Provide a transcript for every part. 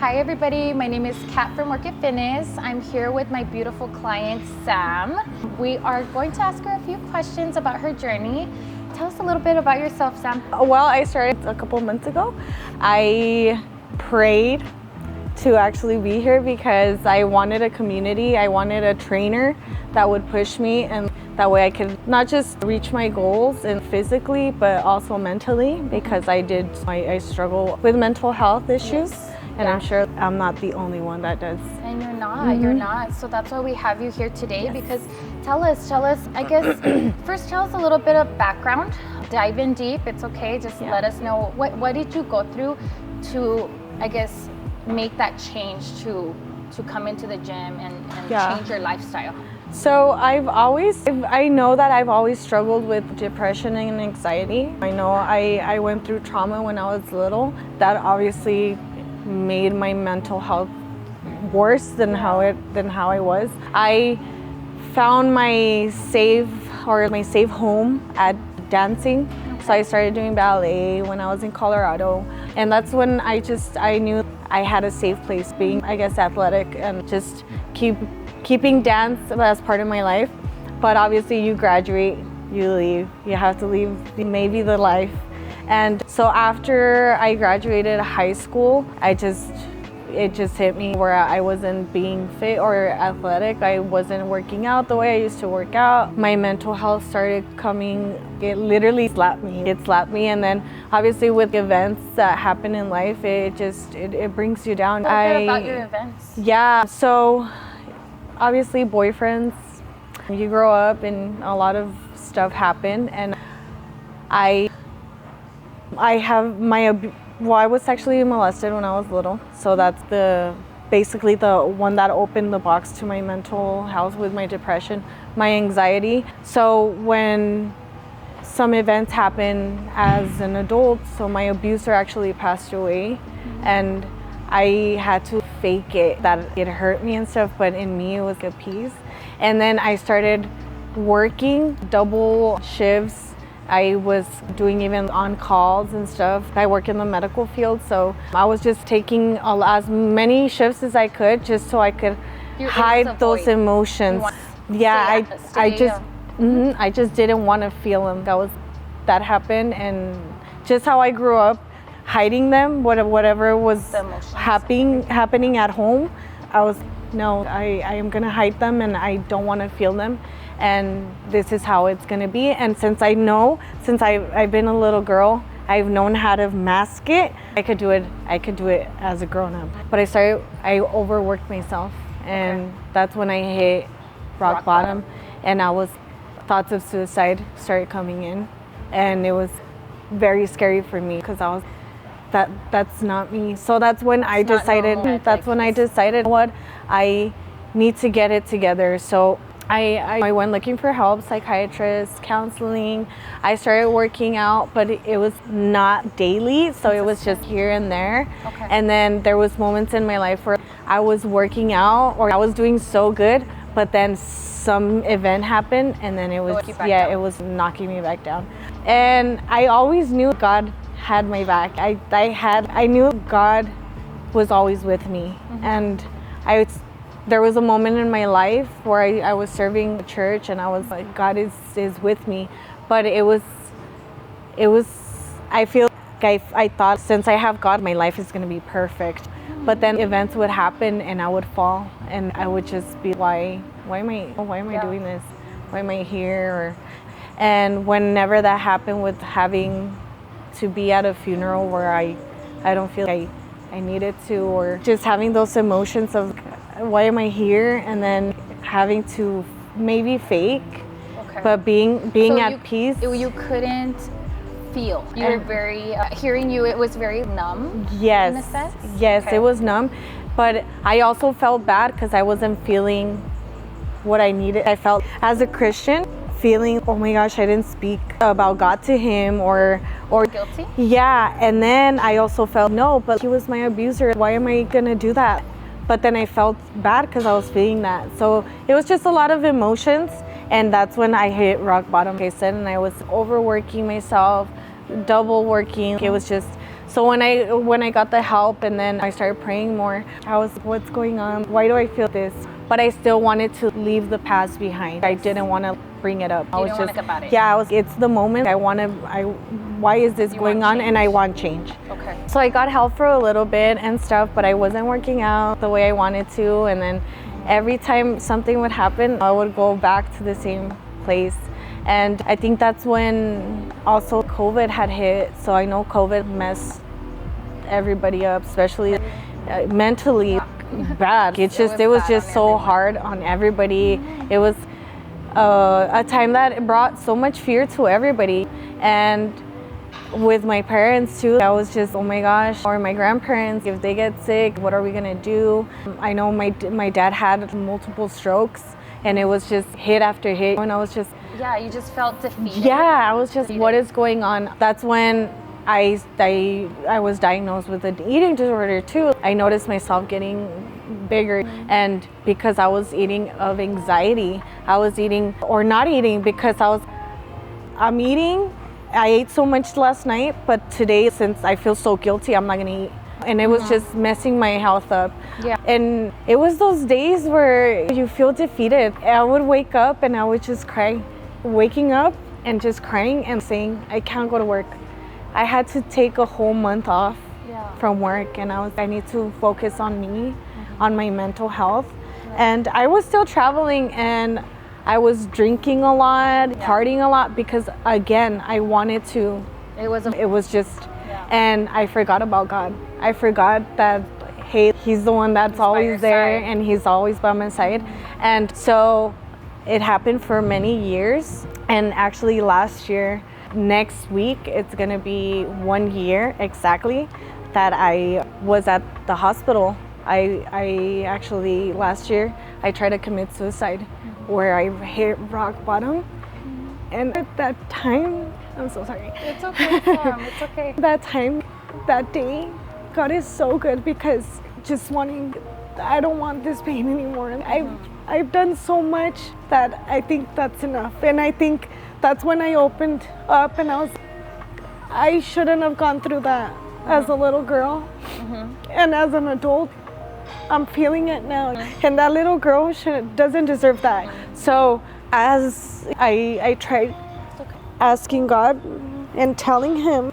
Hi everybody, my name is Kat from Workit Fitness. I'm here with my beautiful client, Sam. We are going to ask her a few questions about her journey. Tell us a little bit about yourself, Sam. Well, I started a couple months ago. I prayed to actually be here because I wanted a community. I wanted a trainer that would push me, and that way I could not just reach my goals and physically, but also mentally, because I struggle with mental health issues. Yes. And I'm sure I'm not the only one that does. And you're not. So that's why we have you here today, because tell us, I guess, first tell us a little bit of background. Dive in deep, it's okay. Just let us know, what did you go through to, I guess, make that change to come into the gym and change your lifestyle? So I know that I've always struggled with depression and anxiety. I know I went through trauma when I was little. That obviously made my mental health worse than how I was. I found my safe home at dancing. So I started doing ballet when I was in Colorado, and that's when I knew I had a safe place, being, I guess, athletic and just keeping dance as part of my life. But obviously you graduate, you leave, you have to leave maybe the life. And so after I graduated high school, it just hit me where I wasn't being fit or athletic. I wasn't working out the way I used to work out. My mental health started coming. It literally slapped me. It slapped me, and then obviously with events that happen in life, it brings you down. Tell us about your events. Yeah, so obviously boyfriends, you grow up and a lot of stuff happened, and I was sexually molested when I was little. So that's basically the one that opened the box to my mental health with my depression, my anxiety. So when some events happen as an adult, so my abuser actually passed away, and I had to fake it, that it hurt me and stuff, but in me it was a peace. And then I started working double shifts. I was doing even on calls and stuff. I work in the medical field, so I was just taking as many shifts as I could just so I could hide those emotions. I just didn't want to feel them. That happened, and just how I grew up, hiding them, whatever was happening at home, I am gonna hide them, and I don't want to feel them, and this is how it's gonna be. And since I've been a little girl, I've known how to mask it. I could do it as a grown-up. But I overworked myself, and that's when I hit rock bottom, and thoughts of suicide started coming in, and it was very scary for me because that's not me. So that's when I decided what I need to get it together. So I went looking for help, psychiatrists, counseling. I started working out, but it was not daily, so it was just here and there. Okay. And then there was moments in my life where I was working out or I was doing so good, but then some event happened, and then it was knocking me back down. And I always knew God had my back. I knew God was always with me. And there was a moment in my life where I was serving the church, and I was like, God is with me. But I thought, since I have God, my life is going to be perfect. But then events would happen and I would fall, and I would just be, why am I doing this? Why am I here? And whenever that happened with having to be at a funeral where I don't feel like I needed to, or just having those emotions of why am I here, and then having to maybe fake, but being at peace. You couldn't feel. You were very, hearing you, it was very numb. Yes. In a sense? Yes, it was numb. But I also felt bad because I wasn't feeling what I needed. I felt, as a Christian, feeling, oh my gosh, I didn't speak about God to him, or guilty. Yeah, and then I also felt, no, but he was my abuser. Why am I gonna do that? But then I felt bad because I was feeling that. So it was just a lot of emotions, and that's when I hit rock bottom, like I said, and I was overworking myself, double working. It was just So when I got the help and then I started praying more, I was, what's going on? Why do I feel this? But I still wanted to leave the past behind. I didn't want to bring it up. You didn't want to think about it. Yeah, it's the moment. Why is this going on? And I want change. Okay. So I got help for a little bit and stuff, but I wasn't working out the way I wanted to. And then every time something would happen, I would go back to the same place. And I think that's when also COVID had hit. So I know COVID messed everybody up, especially mentally bad. It was just so hard on everybody. It was a time that brought so much fear to everybody. And with my parents too, I was just, oh my gosh, or my grandparents, if they get sick, what are we gonna do? I know my dad had multiple strokes, and it was just hit after hit, and I was just, yeah, you just felt defeated. yeah, I was just, what is going on? That's when I was diagnosed with an eating disorder too. I noticed myself getting bigger, and because I was eating of anxiety, I was eating or not eating because I'm eating. I ate so much last night, but today, since I feel so guilty, I'm not gonna eat. And it was just messing my health up. Yeah. And it was those days where you feel defeated. I would wake up and I would just cry. Waking up and just crying and saying, I can't go to work. I had to take a whole month off from work, and I need to focus on me, on my mental health. And I was still traveling, and I was drinking a lot, partying a lot, because again, I wanted to. It was just, and I forgot about God. I forgot that, hey, He's the one that's always there, and He's always by my side. And so it happened for many years. And actually last year, next week, it's gonna be 1 year exactly that I was at the hospital. I actually, last year, I tried to commit suicide, where I hit rock bottom. And at that time, I'm so sorry. It's okay, Sam. It's okay. That time, that day, God is so good, because just I don't want this pain anymore. I've done so much that I think that's enough. And I think that's when I opened up, and I shouldn't have gone through that as a little girl. And as an adult, I'm feeling it now. And that little girl doesn't deserve that. So as I tried asking God and telling Him,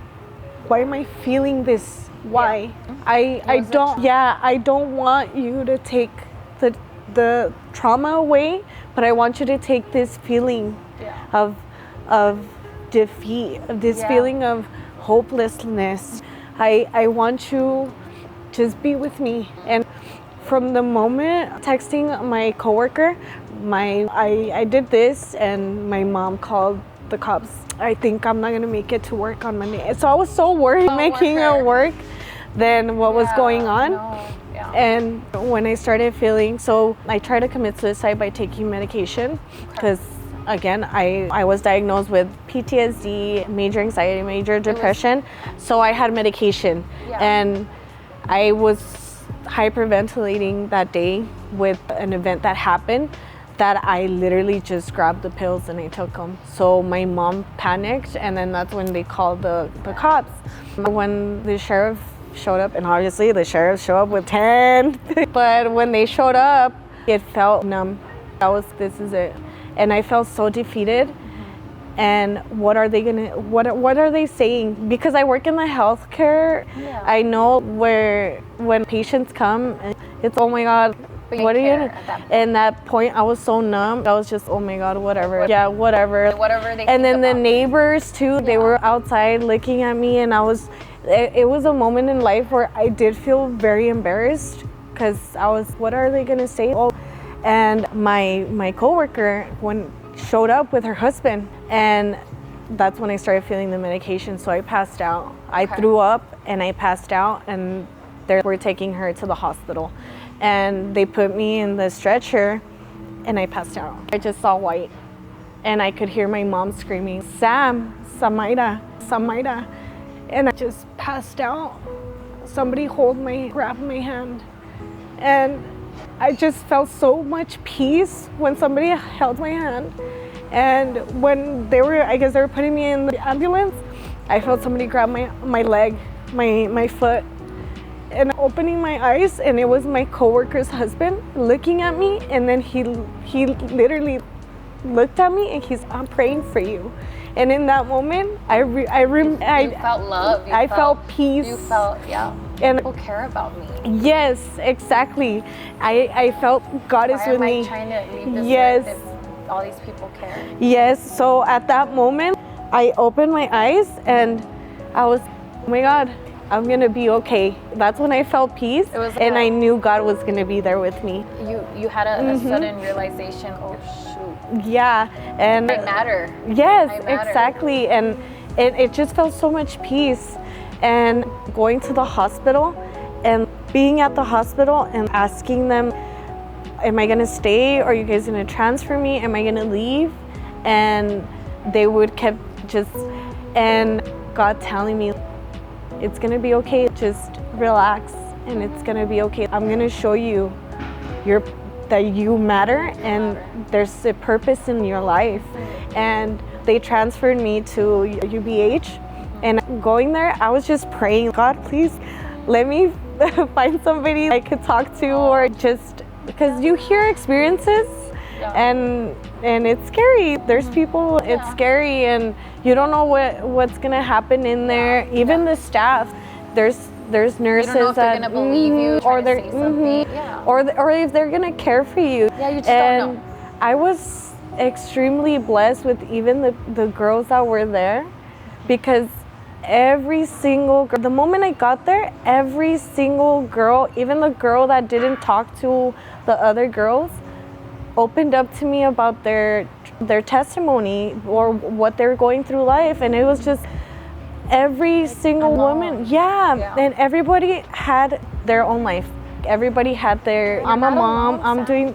why am I feeling this? Why? I don't want you to take the trauma away, but I want you to take this feeling of defeat, of this feeling of hopelessness. I want you to just be with me. And from the moment texting my coworker, I did this, and my mom called the cops. I think I'm not gonna make it to work on Monday. So I was so worried making it work than what was going on. And when I started feeling, so I tried to commit suicide by taking medication, because again, I was diagnosed with PTSD, major anxiety, major depression. So I had medication, and I was hyperventilating that day with an event that happened, that I literally just grabbed the pills and I took them. So my mom panicked, and then that's when they called the cops. When the sheriff showed up, and obviously the sheriff showed up with 10, but when they showed up, it felt numb. This is it. And I felt so defeated. And what are they saying? Because I work in the healthcare, I know when patients come, it's, oh my God, what are you gonna? And that point, I was so numb. I was just, oh my God, whatever. Yeah, whatever. Whatever they. And then the neighbors too, they were outside looking at me, and it was a moment in life where I did feel very embarrassed, because I was, what are they gonna say? Oh, and my coworker showed up with her husband, and that's when I started feeling the medication. So I passed out. I threw up and I passed out, and they were taking her to the hospital, and they put me in the stretcher, and I passed out. I just saw white, and I could hear my mom screaming, Samayra, Samayra, and I just passed out. Somebody grabbed my hand, and I just felt so much peace when somebody held my hand. And when I guess they were putting me in the ambulance, I felt somebody grab my leg, my foot and opening my eyes, and it was my coworker's husband looking at me, and then he literally looked at me and I'm praying for you. And in that moment, you felt love. I felt peace. You felt, and people care about me. Yes, exactly. I felt God is with me. Why am I trying to leave this Yes. earth if all these people care? Yes. So at that moment, I opened my eyes and I was, oh my God, I'm gonna be okay. That's when I felt peace, and I knew God was gonna be there with me. You had a sudden realization. Oh shoot. Yeah, and I matter. Yes, I matter. exactly, and it just felt so much peace. And going to the hospital, and being at the hospital and asking them, "Am I gonna stay? Or are you guys gonna transfer me? Am I gonna leave?" And they would kept and God telling me, it's gonna be okay, just relax, and it's gonna be okay. I'm gonna show you that you matter, and there's a purpose in your life. And they transferred me to UBH, and going there, I was just praying, God, please let me find somebody I could talk to, or just because you hear experiences and it's scary. There's people, it's scary, and you don't know what's gonna happen in there. Even the staff, there's nurses you don't know if they're gonna believe you, or they're say something. or if they're gonna care for you. Yeah, you just don't know. I was extremely blessed with even the girls that were there, because every single girl, the moment I got there, every single girl, even the girl that didn't talk to the other girls, opened up to me about their testimony or what they're going through life. And it was just every single woman, and everybody had their own life. Everybody had their, I'm a mom, I'm doing,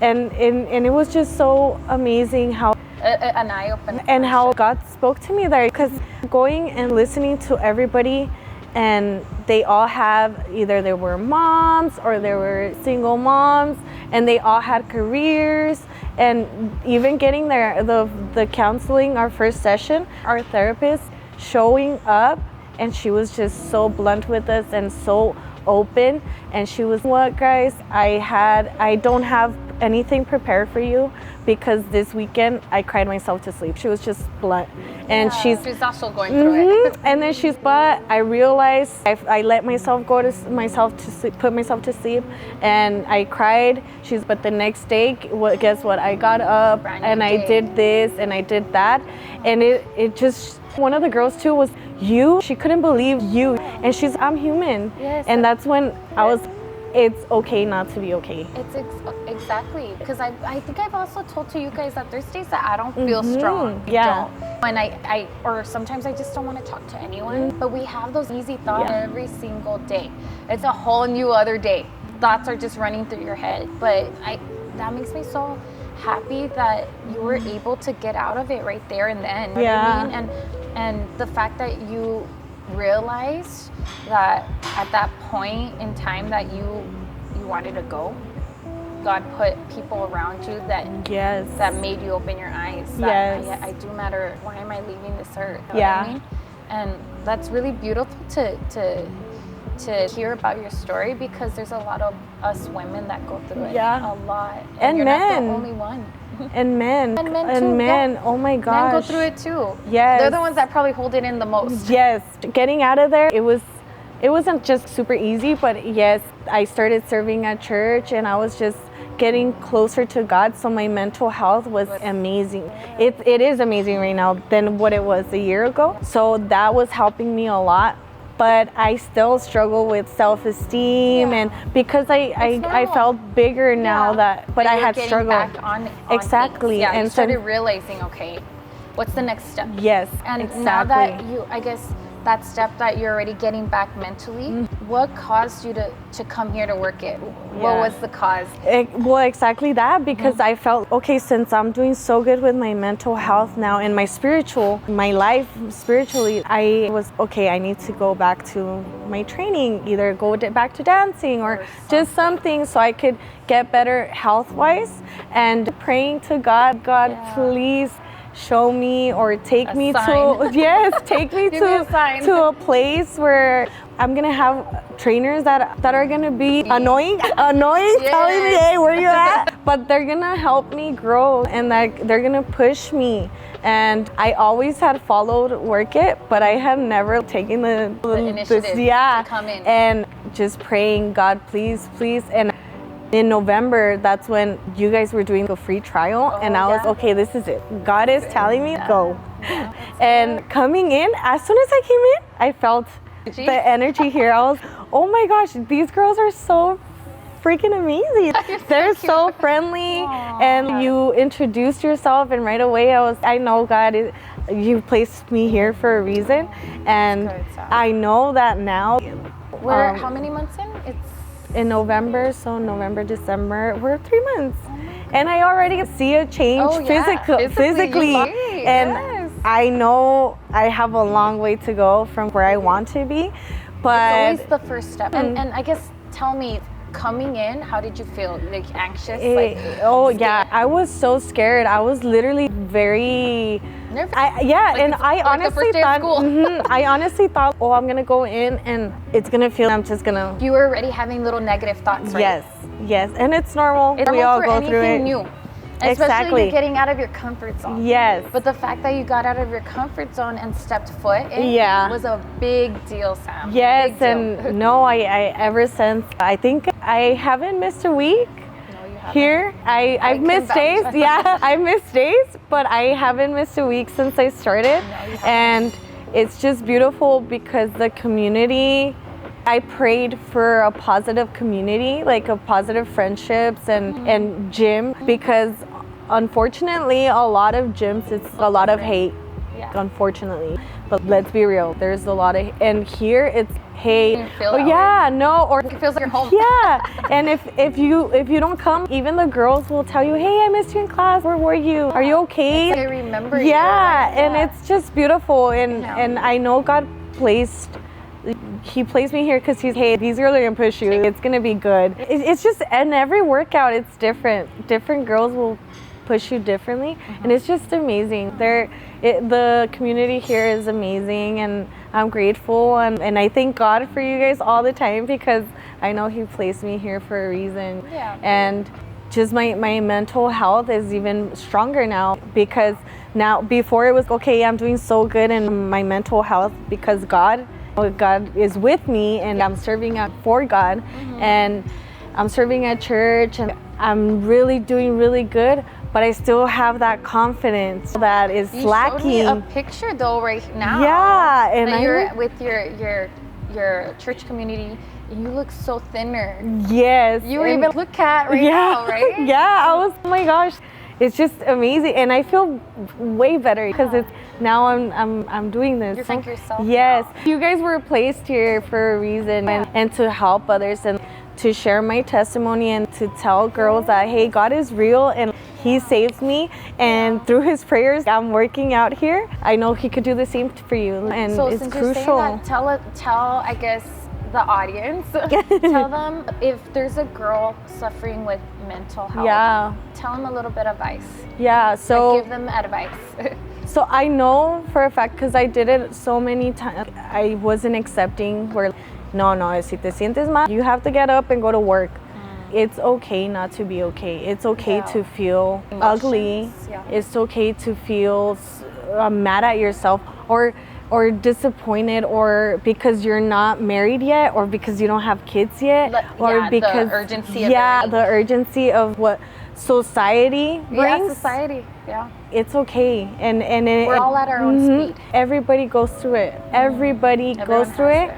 and it was just so amazing how an eye opener, and how God spoke to me there, because going and listening to everybody, and they all have, either they were moms or they were single moms, and they all had careers. And even getting there, the counseling, our first session, our therapist showing up, and she was just so blunt with us and so open, and she was, what guys, I don't have anything prepared for you, because this weekend I cried myself to sleep. She was just blunt, and she's also going through it. And then but I realized I let myself put myself to sleep, and I cried. But the next day, guess what? I got up and I did this and I did that, and it just, one of the girls too was, she couldn't believe you, and I'm human. And that's when I was, it's okay not to be okay. It's exactly, because I think I've also told to you guys that there's days that I don't feel strong. When I or sometimes I just don't want to talk to anyone. But we have those easy thoughts every single day. It's a whole new other day. Thoughts are just running through your head. But that makes me so happy that you were able to get out of it right there and then. You know what I mean? And the fact that you realized that at that point in time that you wanted to go, God put people around you that made you open your eyes. I do matter. Why am I leaving this earth? You know what I mean? And that's really beautiful to hear about your story, because there's a lot of us women that go through it. A lot. And you're men. Not the only one. And men. And men too. Oh my gosh. Men go through it too. Yes. They're the ones that probably hold it in the most. Yes. Getting out of there, it wasn't just super easy, but yes, I started serving at church, and I was just getting closer to God. So my mental health was amazing. It is amazing right now than what it was a year ago. So that was helping me a lot. But I still struggle with self-esteem, and because I felt bigger now but I had struggled. Back on exactly. Things. And you started realizing, okay, what's the next step? Yes, and exactly. Now that I guess that step that you're already getting back mentally, what caused you to come here to work it? What was the cause? Well, exactly that, because I felt, okay, since I'm doing so good with my mental health now and my life spiritually, I was, okay, I need to go back to my training, either go back to dancing or just something so I could get better health-wise, and praying to God, please show me or take me sign. to yes, take me Give me a sign. to a place where I'm gonna have trainers that are gonna be annoying, Yes. telling me, hey, where you at? But they're gonna help me grow and that they're gonna push me. And I always had followed Workit, but I had never taken the initiative to come in. And just praying, God, please, please. And in November, that's when you guys were doing a free trial, and I was, okay, this is it. God is telling me, go. And coming in, as soon as I came in, I felt the energy here. I was, oh my gosh, these girls are so freaking amazing. They're so friendly. Aww. And you introduced yourself, and right away I know God, you placed me here for a reason. And I know that now. We're how many months in? It's in November, so November, December, we're 3 months. And I already see a change physically. And yes. I know I have a long way to go from where I want to be. But it's always the first step. And I guess, tell me, coming in, how did you feel? Like anxious? Yeah, I was so scared. I was literally very nervous. I honestly thought, I honestly thought, oh, I'm gonna go in and it's gonna feel, I'm just gonna. You were already having little negative thoughts, right? Yes, and it's normal. It's we all normal for go through it. anything new. Especially you getting out of your comfort zone. Yes. But the fact that you got out of your comfort zone and stepped foot in was a big deal, Sam. Yes, and no, I ever since, I think I haven't missed a week. No, you haven't. Here, I've missed days. Yeah, I've missed days, but I haven't missed a week since I started. No, you haven't. And it's just beautiful because the community, I prayed for a positive community, like a positive friendships and gym, because unfortunately a lot of gyms, it's a lot of hate, unfortunately. But let's be real, there's a lot of, and here it's hate. Or it feels like you're home. Yeah, and if you don't come, even the girls will tell you, hey, I missed you in class. Where were you? Are you okay? It's like I remember you. And it's just beautiful, and I know God He placed me here because he's, hey, these girls are gonna push you. It's gonna be good. It's just, and every workout, it's different. Different girls will push you differently, and it's just amazing. The community here is amazing, and I'm grateful, and I thank God for you guys all the time because I know He placed me here for a reason. Yeah. And just my mental health is even stronger now because now, before it was, okay, I'm doing so good in my mental health because God is with me, and I'm serving for God, and I'm serving at church, and I'm really doing really good, but I still have that confidence that is lacking. You showed me a picture though right now. Yeah, and you're with your church community. You look so thinner. Yes. You were even look at right now, right? Yeah, I was, oh my gosh. It's just amazing, and I feel way better because it's now I'm doing this. You're like yourself. Yes, now. you guys were placed here for a reason, and to help others and to share my testimony and to tell girls that, hey, God is real and He saves me, and through His prayers I'm working out here. I know He could do the same for you, and so it's since crucial. You're saying that, tell I guess the audience, tell them if there's a girl suffering with mental health, tell them a little bit of advice. So give them advice. So I know for a fact, because I did it so many times, I wasn't accepting where, no, si te sientes mal, you have to get up and go to work. It's okay not to be okay. It's okay to feel ugly. It's okay to feel mad at yourself or disappointed, or because you're not married yet, or because you don't have kids yet, or because the urgency the urgency of what society brings. It's okay, and we're all at our own speed. Everybody goes through it. Everybody goes through it.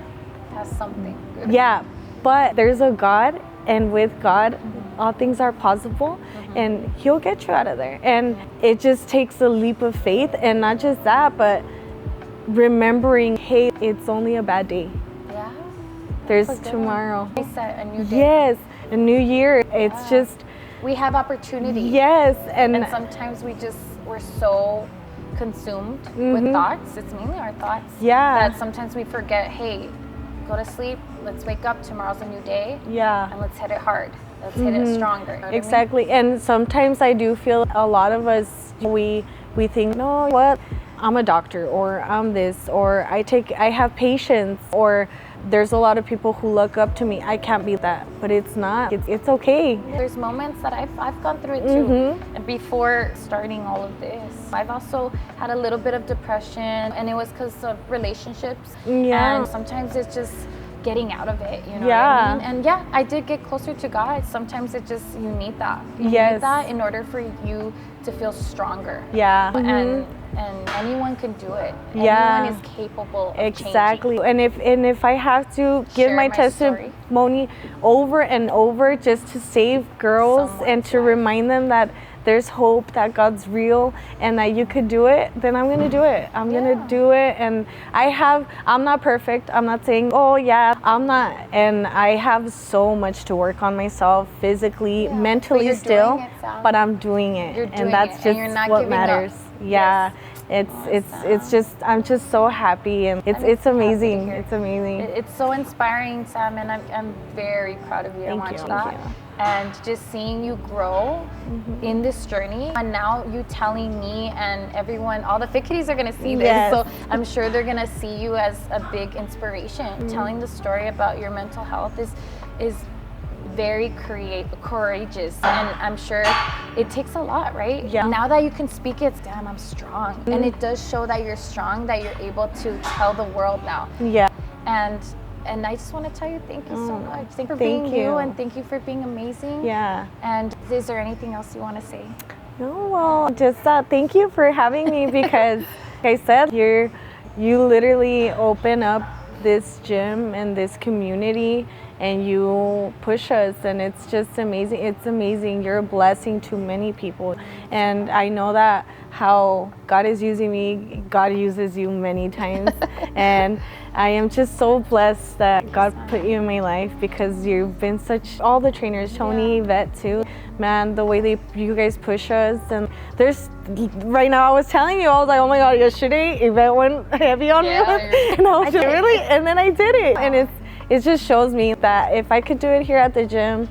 Has something good. Yeah, but there's a God, and with God all things are possible, and He'll get you out of there. And it just takes a leap of faith, and not just that, but remembering, hey, it's only a bad day. Yeah. There's tomorrow. Reset, a new day. Yes, a new year. It's just, we have opportunity. Yes, and sometimes we're so consumed with thoughts. It's mainly our thoughts. Yeah. That sometimes we forget, hey, go to sleep, let's wake up, tomorrow's a new day. Yeah. And let's hit it hard. Let's hit it stronger. You know exactly. I mean? And sometimes I do feel a lot of us, we we think, no, what? I'm a doctor, or I'm this, or I have patience, or there's a lot of people who look up to me. I can't be that, but it's not. It's okay. There's moments that I've gone through it too. And before starting all of this, I've also had a little bit of depression, and it was because of relationships. Yeah. And sometimes it's just getting out of it, you know Yeah. what I mean? And yeah, I did get closer to God. Sometimes it just, you need that. You Yes. need that in order for you to feel stronger. Yeah. And anyone can do it. Yeah. Anyone is capable of Exactly. changing. And if I have to give Share my my story. testimony over and over just to save girls and to remind them that there's hope, that God's real, and that you could do it, then I'm gonna do it. I'm gonna do it. And I'm not perfect. I'm not saying, oh yeah, I'm not. And I have so much to work on myself, physically, mentally still, but I'm doing it. And that's just what matters. Yeah. It's just, I'm just so happy, and it's amazing. It's amazing. It's so inspiring, Sam, and I'm very proud of you. Thank you. And just seeing you grow in this journey, and now you telling me and everyone, all the fit kitties are gonna see this, so I'm sure they're gonna see you as a big inspiration. Telling the story about your mental health is very courageous, and I'm sure it takes a lot, right? Yeah. Now that you can speak it, damn, I'm strong. And it does show that you're strong, that you're able to tell the world now. Yeah. And I just want to tell you thank you so much. Thank you for being you, and thank you for being amazing. Yeah. And is there anything else you want to say? No, well, just thank you for having me, because like I said, you literally open up this gym and this community, and you push us, and it's just amazing. It's amazing. You're a blessing to many people, and I know that how God is using me, God uses you many times. And I am just so blessed that God put you in my life, because you've been all the trainers, Tony, Vet too, man, the way you guys push us. And right now, I was telling you, I was like, oh my God, yesterday Yvette went heavy on me, and I was really, and then I did it. And it just shows me that if I could do it here at the gym,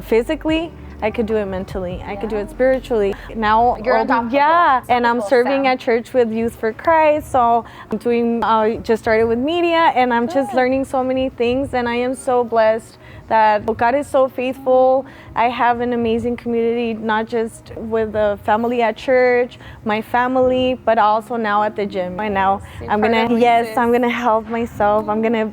physically, I could do it mentally. I could do it spiritually. Now, and I'm serving at church with Youth for Christ. So I'm doing, just started with media, and I'm just learning so many things. And I am so blessed that God is so faithful. I have an amazing community, not just with the family at church, my family, but also now at the gym. And now I'm gonna help myself. I'm gonna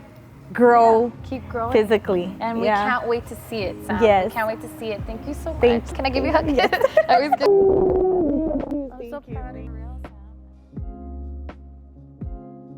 grow, keep growing physically, and we can't wait to see it, Sam. We can't wait to see it. Thank you so much. Can I give you a hug? Yes. I'm so proud of you.